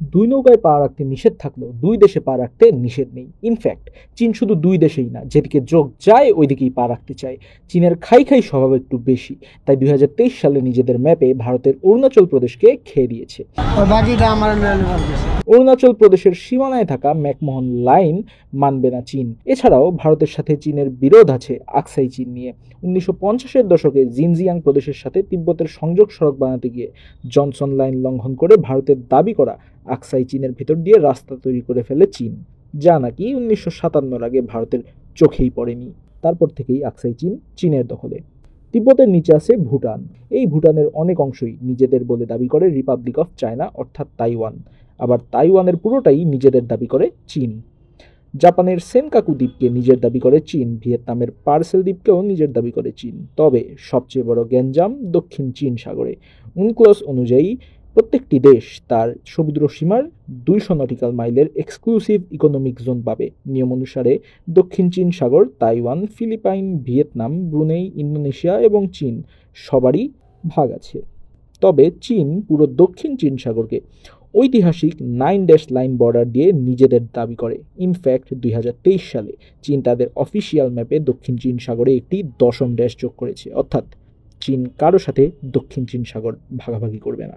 দুই নৌকায় পা রাখতে নিষেধ থাকলেও দুই দেশে পা রাখতে নিষেধ নেই। ইনফ্যাক্ট চীন শুধু দুই দেশেই না, যেদিকে যোগ যায় ওইদিকেই পা রাখতে চায়। চীনের খাই খাই স্বভাব একটু বেশি, তাই 2023 সালে নিজেদের ম্যাপে ভারতের অরুণাচল প্রদেশকে খেয়ে দিয়েছে। অরুণাচল প্রদেশের সীমানায় থাকা ম্যাকমোহন লাইন মানবে না চীন। এছাড়াও ভারতের সাথে চীনের বিরোধ আছে আকসাই চীন নিয়ে। 1950-এর দশকে জিনজিয়াং প্রদেশের সাথে তিব্বতের সংযোগ সড়ক বানাতে গিয়ে জনসন লাইন লঙ্ঘন করে ভারতের দাবি করা আকসাই চীনের ভিতর দিয়ে রাস্তা তৈরি করে ফেলে চীন, যা নাকি 1957-এর আগে ভারতের চোখেই পড়েনি। তারপর থেকেই আকসাই চীন চীনের দখলে। তিব্বতের নিচে আছে ভুটান। এই ভুটানের অনেক অংশই নিজেদের বলে দাবি করে রিপাবলিক অফ চায়না অর্থাৎ তাইওয়ান। আবার তাইওয়ানের পুরোটাই নিজেদের দাবি করে চীন। জাপানের সেনকাকু দ্বীপকে নিজের দাবি করে চীন, ভিয়েতনামের পার্সেল দ্বীপকেও নিজের দাবি করে চীন। তবে সবচেয়ে বড় গ্যাঞ্জাম দক্ষিণ চীন সাগরে। উনক্লোস অনুযায়ী প্রত্যেকটি দেশ তার সমুদ্র সীমার 200 নটিক্যাল মাইলের এক্সক্লুসিভ ইকোনমিক জোন পাবে। নিয়ম অনুসারে দক্ষিণ চীন সাগর, Taiwan, Philippine, Vietnam, Brunei, Indonesia এবং চীন সবারই ভাগ আছে। তবে চীন পুরো দক্ষিণ চীন সাগরকে ঐতিহাসিক 9 ড্যাশ লাইন বর্ডার দিয়ে নিজেদের দাবি করে। ইনফ্যাক্ট 2023 সালে চীন তাদের অফিসিয়াল ম্যাপে দক্ষিণ চীন সাগরে একটি 10ম ড্যাশ যোগ করেছে, অর্থাৎ চীন কারো সাথে দক্ষিণ চীন সাগর ভাগাভাগি করবে না।